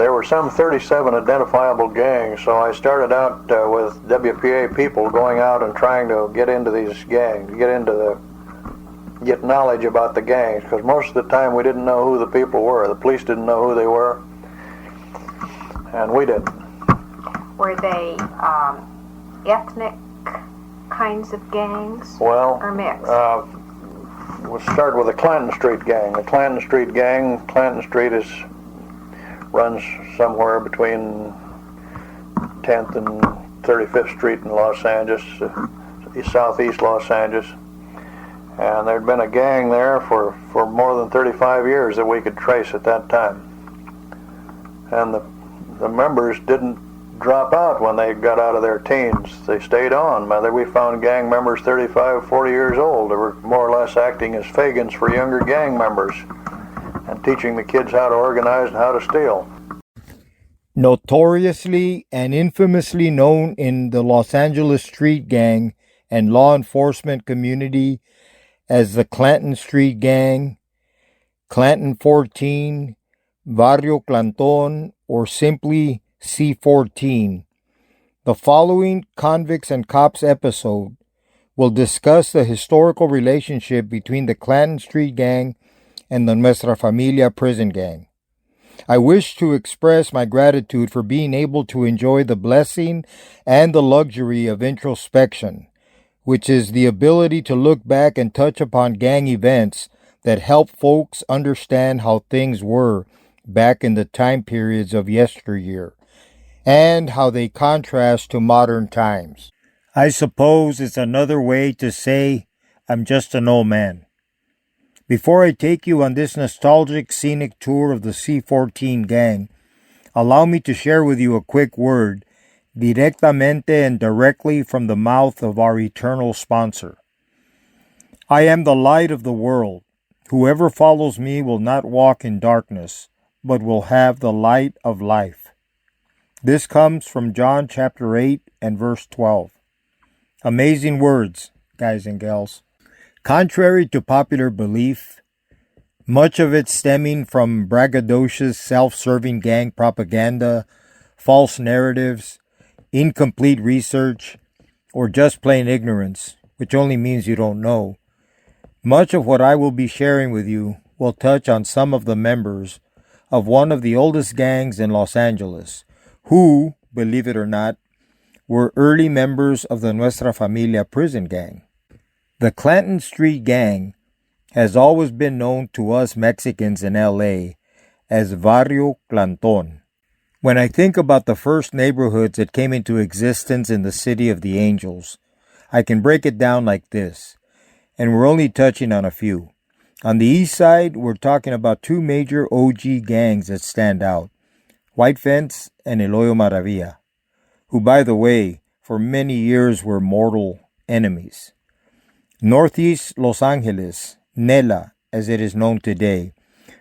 there were some 37 identifiable gangs, so I started out with WPA people going out and trying to get into these gangs, get knowledge about the gangs, because most of the time we didn't know who the people were. The police didn't know who they were, and we didn't. Were they ethnic kinds of gangs? Well, or mixed? We'll start with the Clanton Street gang. The Clanton Street gang, Clanton Street runs somewhere between 10th and 35th Street in Los Angeles, southeast Los Angeles. And there'd been a gang there for more than 35 years that we could trace at that time. And the members didn't drop out when they got out of their teens. They stayed on. We found gang members 35, 40 years old. They were more or less acting as Fagans for younger gang members and teaching the kids how to organize and how to steal. Notoriously and infamously known in the Los Angeles street gang and law enforcement community as the Clanton Street Gang, Clanton 14, Barrio Clanton, or simply C14. The following Convicts and Cops episode will discuss the historical relationship between the Clanton Street Gang and the Nuestra Familia prison gang. I wish to express my gratitude for being able to enjoy the blessing and the luxury of introspection, which is the ability to look back and touch upon gang events that help folks understand how things were back in the time periods of yesteryear, and how they contrast to modern times. I suppose it's another way to say I'm just an old man. Before I take you on this nostalgic scenic tour of the C14 gang, allow me to share with you a quick word, directamente and directly from the mouth of our eternal sponsor. I am the light of the world. Whoever follows me will not walk in darkness, but will have the light of life. This comes from John chapter 8 and verse 12. Amazing words, guys and gals. Contrary to popular belief, much of it stemming from braggadocious, self-serving gang propaganda, false narratives, incomplete research, or just plain ignorance, which only means you don't know. Much of what I will be sharing with you will touch on some of the members of one of the oldest gangs in Los Angeles, who, believe it or not, were early members of the Nuestra Familia prison gang. The Clanton Street Gang has always been known to us Mexicans in LA as Barrio Clanton. When I think about the first neighborhoods that came into existence in the City of the Angels, I can break it down like this, and we're only touching on a few. On the east side, we're talking about two major OG gangs that stand out, White Fence and El Hoyo Maravilla, who, by the way, for many years were mortal enemies. Northeast Los Angeles, Nela, as it is known today,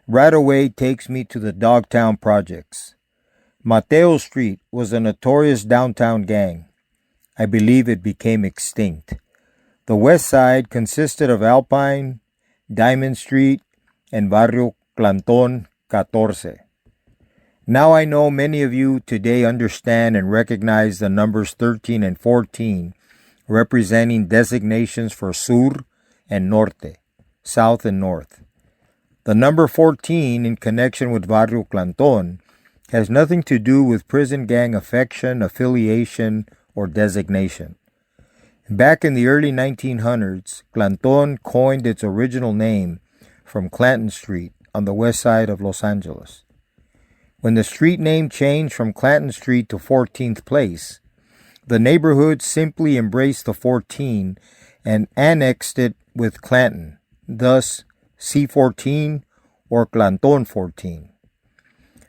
right away takes me to the Dogtown projects. Mateo Street was a notorious downtown gang. I believe it became extinct. The west side consisted of Alpine, Diamond Street, and Barrio Clanton 14. Now I know many of you today understand and recognize the numbers 13 and 14, representing designations for Sur and Norte, South and North. The number 14 in connection with Barrio Clanton has nothing to do with prison gang affection, affiliation, or designation. Back in the early 1900s, Clanton coined its original name from Clanton Street on the west side of Los Angeles. When the street name changed from Clanton Street to 14th Place, the neighborhood simply embraced the 14 and annexed it with Clanton, thus C14 or Clanton 14.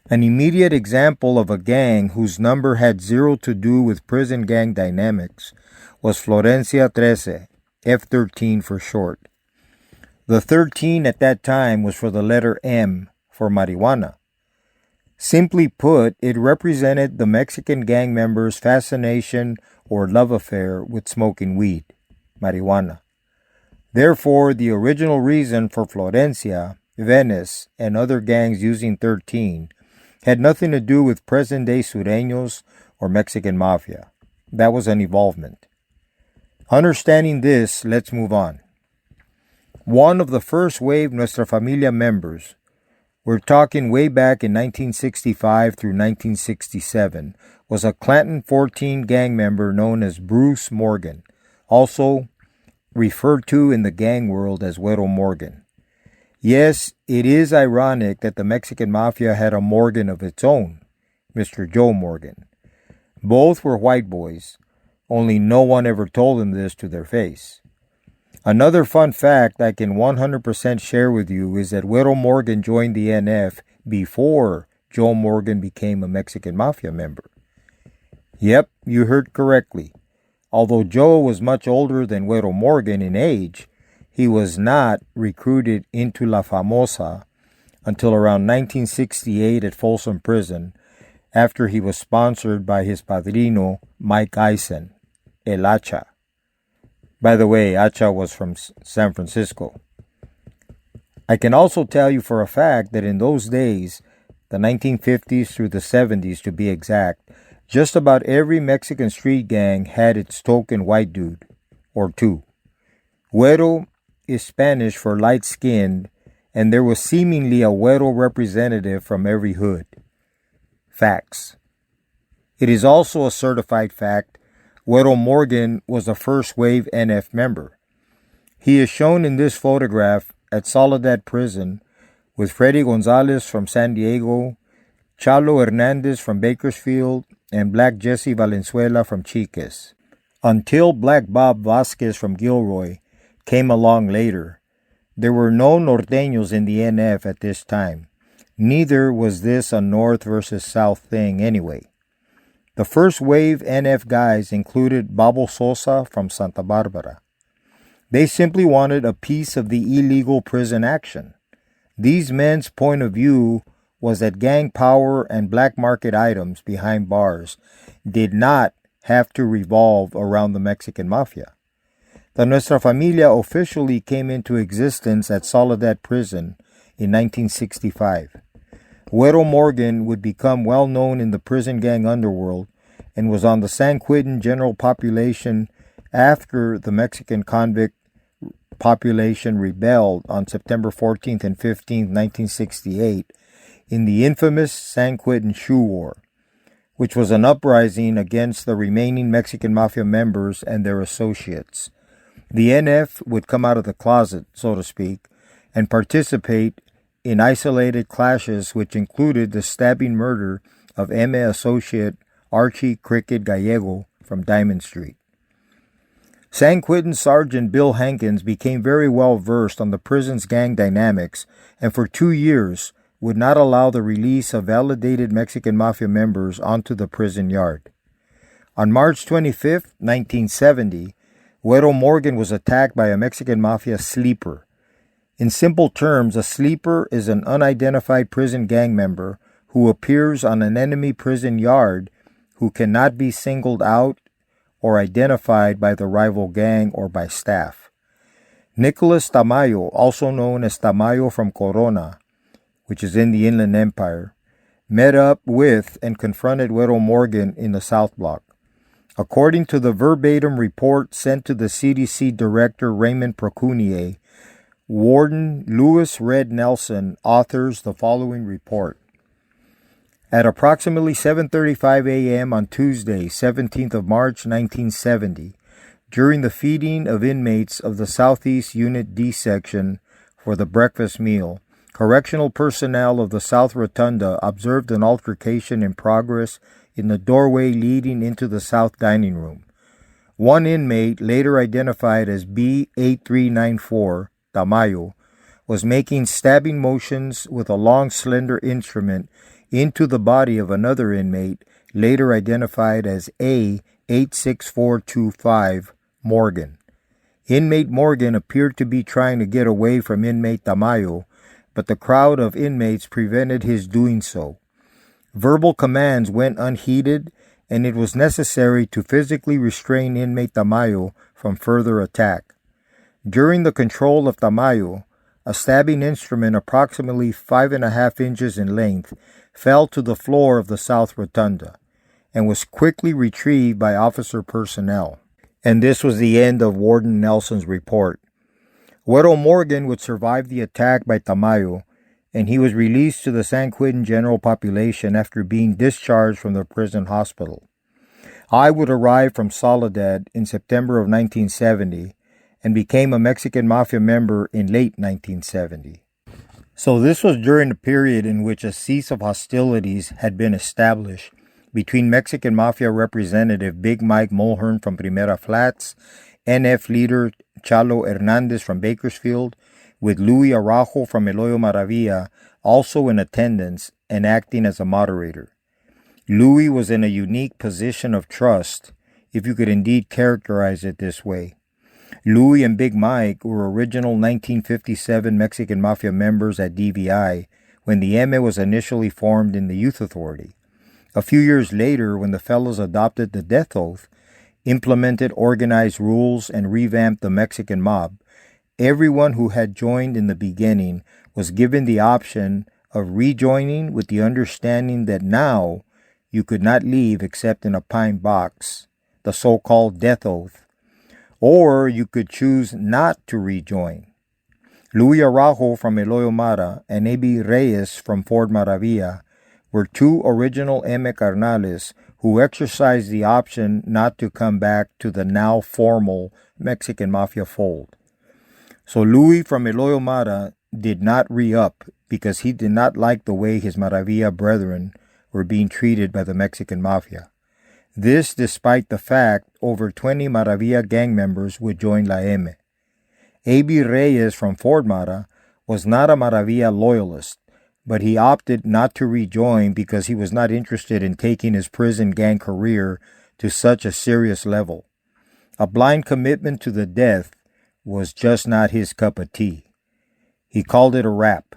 An immediate example of a gang whose number had zero to do with prison gang dynamics was Florencia 13, F13 for short. The 13 at that time was for the letter M for marijuana. Simply put, it represented the Mexican gang members' fascination or love affair with smoking weed, marijuana. Therefore, the original reason for Florencia, Venice, and other gangs using 13 had nothing to do with present-day Sureños or Mexican Mafia. That was an evolvement. Understanding this, let's move on. One of the first wave Nuestra Familia members, we're talking way back in 1965 through 1967, was a Clanton 14 gang member known as Bruce Morgan, also referred to in the gang world as Güero Morgan. Yes, it is ironic that the Mexican Mafia had a Morgan of its own, Mr. Joe Morgan. Both were white boys, only no one ever told them this to their face. Another fun fact I can 100% share with you is that Güero Morgan joined the NF before Joe Morgan became a Mexican Mafia member. Yep, you heard correctly. Although Joe was much older than Güero Morgan in age, he was not recruited into La Famosa until around 1968 at Folsom Prison, after he was sponsored by his padrino, Mike Eisen, El Hacha. By the way, Hacha was from San Francisco. I can also tell you for a fact that in those days, the 1950s through the 70s to be exact, just about every Mexican street gang had its token white dude, or two. Güero is Spanish for light-skinned, and there was seemingly a Güero representative from every hood. Facts. It is also a certified fact Güero Morgan was a first-wave NF member. He is shown in this photograph at Soledad Prison with Freddy Gonzalez from San Diego, Chalo Hernandez from Bakersfield, and Black Jesse Valenzuela from Chiques. Until Black Bob Vasquez from Gilroy came along later, there were no norteños in the NF at this time. Neither was this a North versus South thing anyway. The first wave NF guys included Babo Sosa from Santa Barbara. They simply wanted a piece of the illegal prison action. These men's point of view was that gang power and black market items behind bars did not have to revolve around the Mexican Mafia. The Nuestra Familia officially came into existence at Soledad Prison in 1965. Güero Morgan would become well known in the prison gang underworld and was on the San Quentin general population after the Mexican convict population rebelled on September 14th and 15th, 1968 in the infamous San Quentin Shoe War, which was an uprising against the remaining Mexican Mafia members and their associates. The NF would come out of the closet, so to speak, and participate in isolated clashes which included the stabbing murder of MA associate Archie Cricket Gallego from Diamond Street. San Quentin Sergeant Bill Hankins became very well versed on the prison's gang dynamics and for 2 years would not allow the release of validated Mexican Mafia members onto the prison yard. On March 25, 1970, Güero Morgan was attacked by a Mexican Mafia sleeper. In simple terms, a sleeper is an unidentified prison gang member who appears on an enemy prison yard who cannot be singled out or identified by the rival gang or by staff. Nicholas Tamayo, also known as Tamayo from Corona, which is in the Inland Empire, met up with and confronted Güero Morgan in the South Block. According to the verbatim report sent to the CDC Director Raymond Procunier, Warden Louis Red Nelson authors the following report. At approximately 7:35 a.m. on Tuesday, 17th of March, 1970, during the feeding of inmates of the Southeast Unit D section for the breakfast meal, correctional personnel of the South Rotunda observed an altercation in progress in the doorway leading into the South Dining Room. One inmate, later identified as B8394, Tamayo, was making stabbing motions with a long, slender instrument into the body of another inmate, later identified as A86425, Morgan. Inmate Morgan appeared to be trying to get away from inmate Tamayo, but the crowd of inmates prevented his doing so. Verbal commands went unheeded, and it was necessary to physically restrain inmate Tamayo from further attack. During the control of Tamayo, a stabbing instrument approximately 5.5 inches in length fell to the floor of the South Rotunda and was quickly retrieved by officer personnel. And this was the end of Warden Nelson's report. Güero Morgan would survive the attack by Tamayo, and he was released to the San Quentin general population after being discharged from the prison hospital. I would arrive from Soledad in September of 1970 and became a Mexican Mafia member in late 1970. So this was during the period in which a cease of hostilities had been established between Mexican Mafia representative Big Mike Mulhern from Primera Flats, NF leader Chalo Hernandez from Bakersfield, with Luis Araujo from Eloyo Maravilla also in attendance and acting as a moderator. Louis was in a unique position of trust, if you could indeed characterize it this way. Louis and Big Mike were original 1957 Mexican Mafia members at DVI when the M was initially formed in the Youth Authority. A few years later, when the fellows adopted the death oath, implemented organized rules, and revamped the Mexican mob, everyone who had joined in the beginning was given the option of rejoining with the understanding that now you could not leave except in a pine box, the so-called death oath, or you could choose not to rejoin. Luis Araujo from Eloyo Mara and A.B. Reyes from Fort Maravilla were two original M. Carnales who exercised the option not to come back to the now formal Mexican Mafia fold. So Luis from Eloyo Mara did not re-up because he did not like the way his Maravilla brethren were being treated by the Mexican Mafia. This despite the fact over 20 Maravilla gang members would join La M. A.B. Reyes from Fort Mara was not a Maravilla loyalist, but he opted not to rejoin because he was not interested in taking his prison gang career to such a serious level. A blind commitment to the death was just not his cup of tea. He called it a wrap.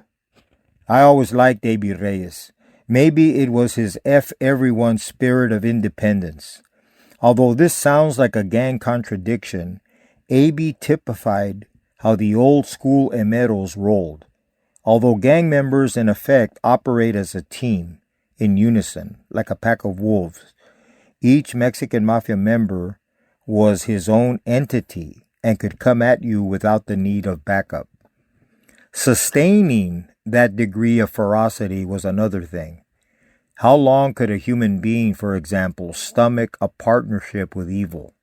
I always liked A.B. Reyes. Maybe it was his F everyone spirit of independence. Although this sounds like a gang contradiction, A.B. typified how the old school emeros rolled. Although gang members in effect operate as a team, in unison, like a pack of wolves, each Mexican Mafia member was his own entity and could come at you without the need of backup. Sustaining that degree of ferocity was another thing. How long could a human being, for example, stomach a partnership with evil?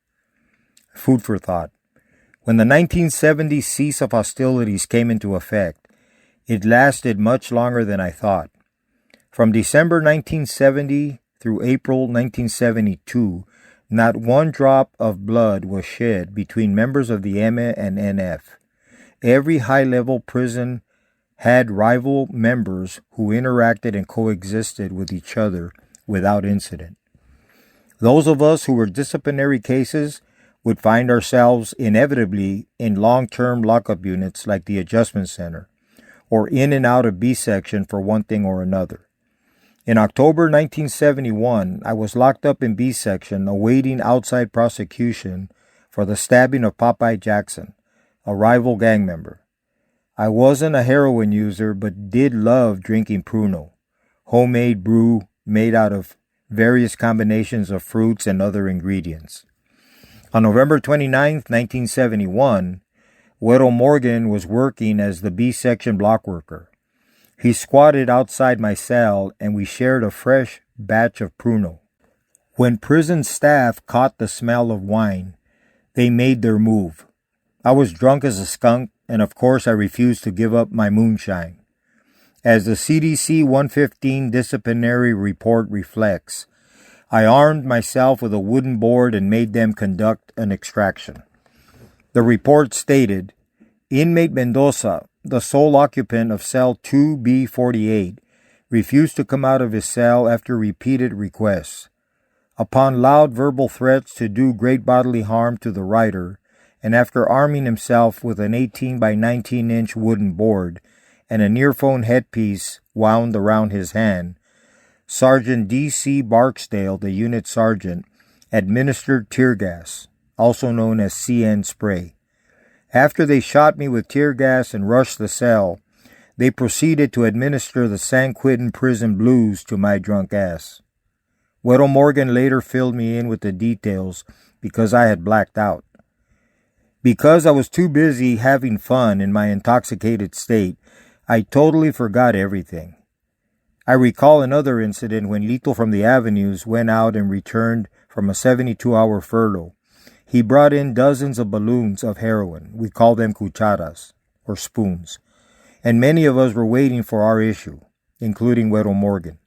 Food for thought. When the 1970 cease of hostilities came into effect, it lasted much longer than I thought. From December 1970 through April 1972, not one drop of blood was shed between members of the M and NF. Every high-level prison had rival members who interacted and coexisted with each other without incident. Those of us who were disciplinary cases would find ourselves inevitably in long-term lockup units like the Adjustment Center, or in and out of B section for one thing or another. In October 1971, I was locked up in B section awaiting outside prosecution for the stabbing of Popeye Jackson, a rival gang member. I wasn't a heroin user, but did love drinking Pruno, homemade brew made out of various combinations of fruits and other ingredients. On November 29, 1971, Güero Morgan was working as the B section block worker. He squatted outside my cell and we shared a fresh batch of Pruno. When prison staff caught the smell of wine, they made their move. I was drunk as a skunk, and of course I refused to give up my moonshine. As the CDC 115 disciplinary report reflects, I armed myself with a wooden board and made them conduct an extraction. The report stated, Inmate Mendoza, the sole occupant of cell 2B48, refused to come out of his cell after repeated requests. Upon loud verbal threats to do great bodily harm to the writer, and after arming himself with an 18 by 19-inch wooden board and an earphone headpiece wound around his hand, Sergeant D.C. Barksdale, the unit sergeant, administered tear gas, also known as CN spray. After they shot me with tear gas and rushed the cell, they proceeded to administer the San Quentin prison blues to my drunk ass. Güero Morgan later filled me in with the details because I had blacked out. Because I was too busy having fun in my intoxicated state, I totally forgot everything. I recall another incident when Lito from the Avenues went out and returned from a 72-hour furlough. He brought in dozens of balloons of heroin. We call them cucharas, or spoons. And many of us were waiting for our issue, including Güero Morgan.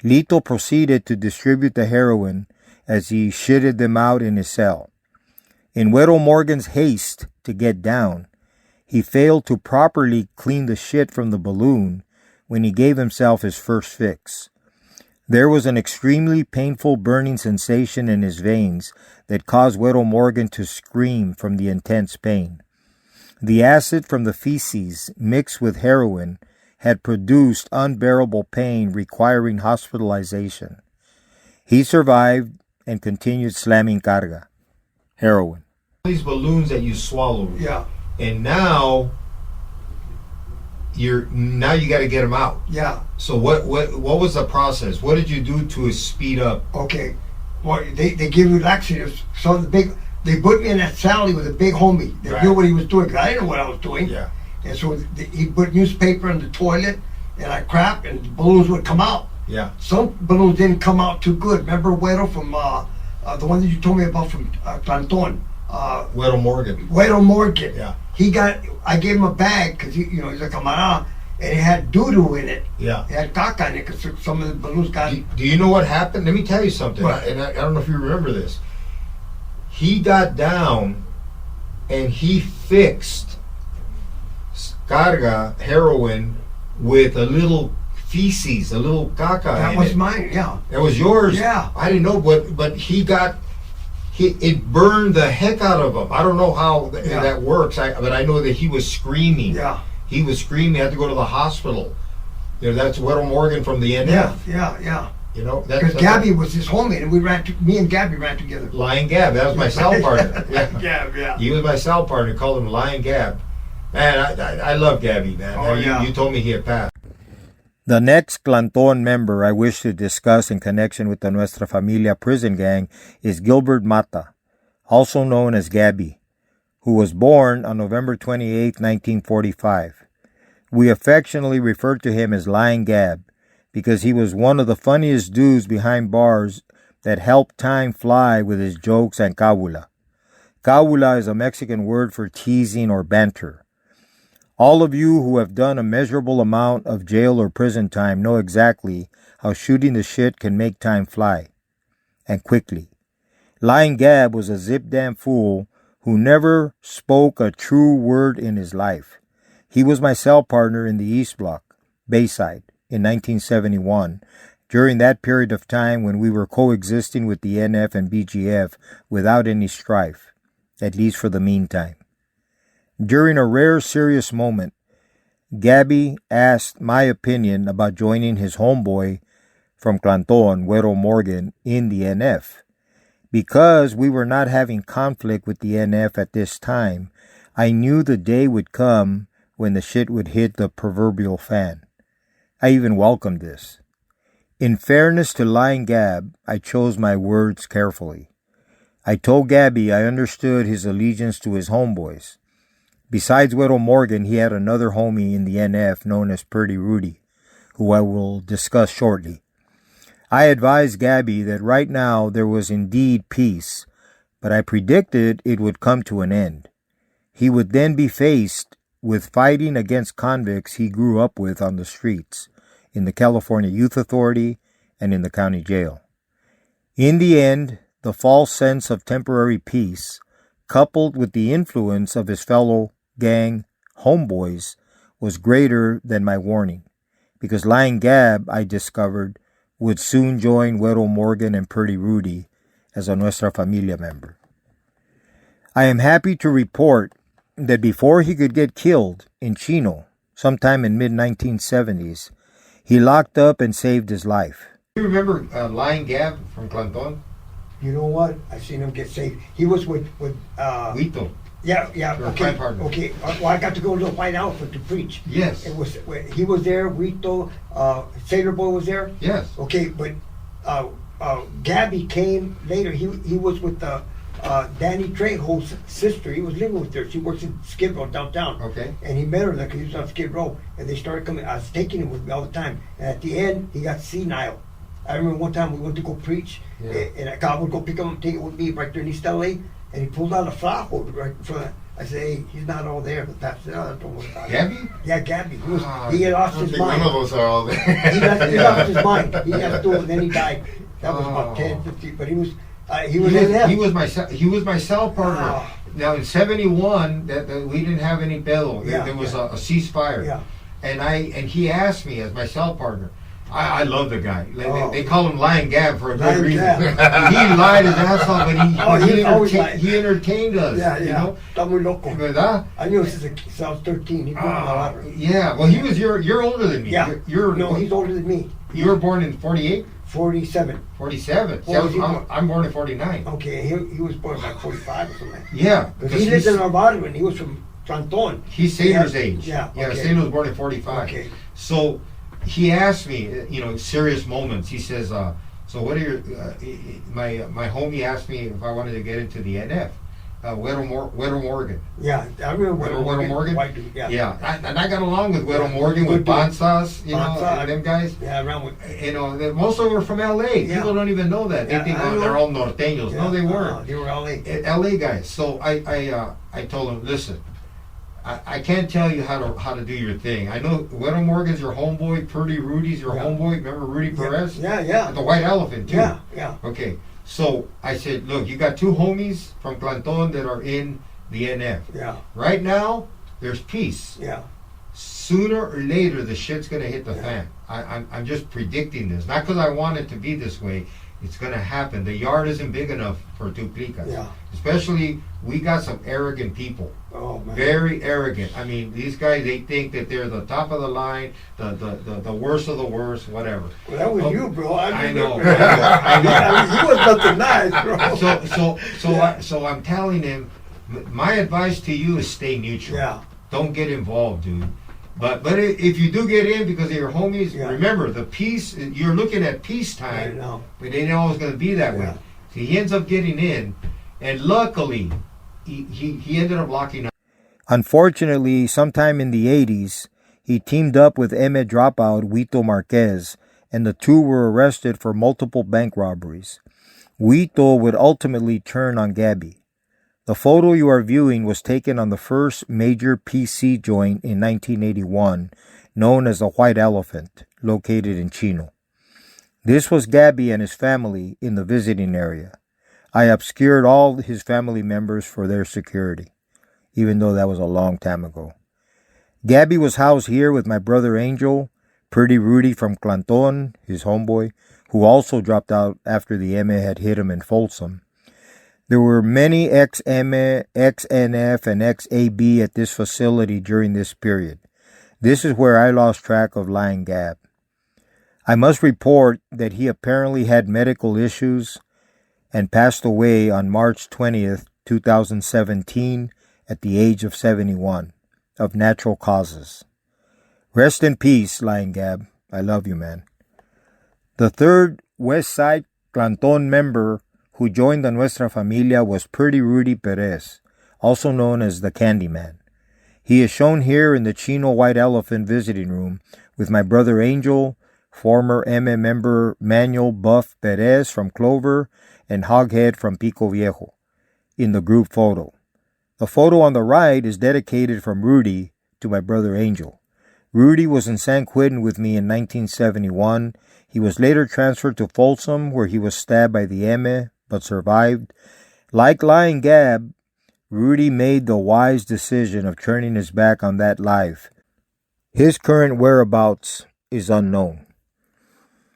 Lito proceeded to distribute the heroin as he shitted them out in his cell. In Güero Morgan's haste to get down, he failed to properly clean the shit from the balloon when he gave himself his first fix. There was an extremely painful burning sensation in his veins that caused Güero Morgan to scream from the intense pain. The acid from the feces mixed with heroin had produced unbearable pain requiring hospitalization. He survived and continued slamming carga, heroin. These balloons that you swallowed. Yeah. And now you got to get them out. Yeah. So what was the process? What did you do to speed up? Okay. Well, they give you laxatives. So they put me in that Sally with a big homie that Right. knew what he was doing. 'Cause I didn't know what I was doing. Yeah. And so he put newspaper in the toilet, and I crap, and the balloons would come out. Yeah. Some balloons didn't come out too good. Remember Güero from the one that you told me about from Clanton? Güero Morgan. Güero Morgan. Yeah. I gave him a bag because he's a camarada, and it had doo-doo in it. Yeah. It had caca in it because some of the balloons got. Do you know what happened? Let me tell you something. What? And I don't know if you remember this. He got down and he fixed carga, heroin, with a little feces, a little caca That in was it. mine, yeah. That was yours? Yeah. I didn't know, but it burned the heck out of him. I don't know how that works, but I know that he was screaming. Yeah. He was screaming, had to go to the hospital. That's Güero Morgan from the NF. Yeah. You know, Because Gabby was his homie, and me and Gabby ran together. Lion Gab, that was my cell partner. Yeah. He was my cell partner, called him Lion Gab. Man, I love Gabby, man. Oh, yeah. You told me he had passed. The next Clanton member I wish to discuss in connection with the Nuestra Familia prison gang is Gilbert Mata, also known as Gabby, who was born on November 28, 1945. We affectionately refer to him as Lion Gab because he was one of the funniest dudes behind bars that helped time fly with his jokes and cabula. Cabula is a Mexican word for teasing or banter. All of you who have done a measurable amount of jail or prison time know exactly how shooting the shit can make time fly. And quickly. Lion Gab was a zip-damn fool who never spoke a true word in his life. He was my cell partner in the East Block, Bayside, in 1971, during that period of time when we were coexisting with the NF and BGF without any strife, at least for the meantime. During a rare serious moment, Gabby asked my opinion about joining his homeboy from Clanton, Güero Morgan, in the NF. Because we were not having conflict with the NF at this time, I knew the day would come when the shit would hit the proverbial fan. I even welcomed this. In fairness to Lion Gab, I chose my words carefully. I told Gabby I understood his allegiance to his homeboys. Besides Güero Morgan, he had another homie in the NF known as Pretty Rudy, who I will discuss shortly. I advised Gabby that right now there was indeed peace, but I predicted it would come to an end. He would then be faced with fighting against convicts he grew up with on the streets, in the California Youth Authority, and in the county jail. In the end, the false sense of temporary peace, coupled with the influence of his fellow gang homeboys, was greater than my warning, because Lion Gab, I discovered, would soon join Güero Morgan and Pretty Rudy as a Nuestra Familia member. I am happy to report that before he could get killed in Chino, sometime in mid-1970s, he locked up and saved his life. You remember Lion Gab from Clanton? You know what? I seen him get saved. He was with Huito. Yeah, Your okay, fight partner. okay. Well, I got to go to the White Elephant to preach. Yes. He was there. Rito, Sailor Boy was there. Yes. Okay, but Gabby came later. He was with Danny Trejo's sister. He was living with her. She works in Skid Row downtown. Okay. And he met her there because he was on Skid Row, and they started coming. I was taking him with me all the time. And at the end, he got senile. I remember one time we went to go preach, and I would go pick him up and take it with me right there in East LA, and he pulled out a flower right in front of. I said, hey, he's not all there. But that's don't worry about it. Gabby? Yeah, Gabby. He had lost his mind. One of us are all there. He lost his mind. He got stolen, and then he died. That was about 10, 15. But he was He was my cell partner. Oh. Now in '71, that we didn't have any bello. There was a ceasefire. Yeah. And he asked me as my cell partner. I love the guy. They call him Lying Gab for a good reason. He lied his ass off, but he entertained us. Yeah, you know. Está muy loco. ¿Verdad? I knew since I was 13. He put me in the lottery. Yeah. Well, he was you're older than me. Yeah. No, he's older than me. You were born in 48? 47. 47. See, I'm born in 49. Okay, he was born like 45 or something. Yeah. Because he lived in our body when he was from Clanton. He's Sailor's age. Yeah. Yeah, Okay. Sailor was born in 45. Okay. So he asked me, serious moments. He says, so what are your, my homie asked me if I wanted to get into the NF. Weddle Morgan. Yeah, I remember Weddle Morgan. White dude, yeah. Yeah, and I got along with Weddle Morgan, with Bonzas, Bonzas. them guys. Yeah, around with. Most of them were from LA. Yeah. People don't even know that. They think they're all norteños. Yeah. No, they weren't. They were LA. LA guys. So I told him, listen, I can't tell you how to do your thing. I know Weddle Morgan's your homeboy, Purdy Rudy's your homeboy. Remember Rudy Perez? Yeah. At the White Elephant too. Yeah. Okay. So I said, look, you got two homies from Clanton that are in the NF. Yeah. Right now, there's peace. Yeah. Sooner or later, the shit's gonna hit the fan. I'm just predicting this, not because I want it to be this way. It's gonna happen. The yard isn't big enough for two plicas. Yeah. Especially, we got some arrogant people. Oh man. Very arrogant. I mean, these guys, they think that they're the top of the line, the worst of the worst, whatever. Well, that was you, bro. I know. I mean, you was nothing nice, bro. So I'm telling him, my advice to you is stay neutral. Yeah. Don't get involved, dude. But if you do get in because of your homies, remember the peace. You're looking at peacetime, but it ain't always going to be that way. So he ends up getting in, and luckily, he ended up locking up. Unfortunately, sometime in the 80s, he teamed up with M dropout Huito Marquez, and the two were arrested for multiple bank robberies. Huito would ultimately turn on Gabby. The photo you are viewing was taken on the first major PC joint in 1981, known as the White Elephant, located in Chino. This was Gabby and his family in the visiting area. I obscured all his family members for their security, even though that was a long time ago. Gabby was housed here with my brother Angel, Pretty Rudy from Clanton, his homeboy, who also dropped out after the MA had hit him in Folsom. There were many ex-MA, ex-NF, and ex-AB at this facility during this period. This is where I lost track of Lying Gab. I must report that he apparently had medical issues and passed away on March 20th, 2017 at the age of 71 of natural causes. Rest in peace, Lying Gab. I love you, man. The third West Side Clanton member who joined the Nuestra Familia was Pretty Rudy Perez, also known as the Candyman. He is shown here in the Chino White Elephant visiting room with my brother Angel, former MA member Manuel Buff Perez from Clover, and Hoghead from Pico Viejo, in the group photo. The photo on the right is dedicated from Rudy to my brother Angel. Rudy was in San Quentin with me in 1971. He was later transferred to Folsom, where he was stabbed by the MA, but survived. Like Lying Gab, Rudy made the wise decision of turning his back on that life. His current whereabouts is unknown.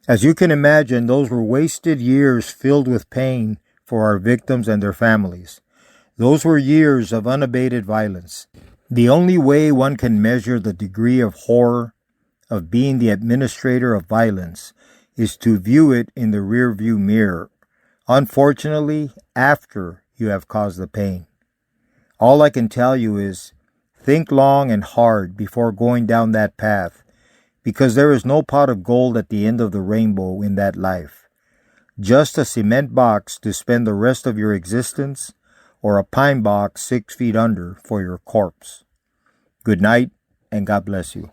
As you can imagine, those were wasted years filled with pain for our victims and their families. Those were years of unabated violence. The only way one can measure the degree of horror of being the administrator of violence is to view it in the rearview mirror, unfortunately, after you have caused the pain. All I can tell you is, think long and hard before going down that path, because there is no pot of gold at the end of the rainbow in that life. Just a cement box to spend the rest of your existence, or a pine box 6 feet under for your corpse. Good night, and God bless you.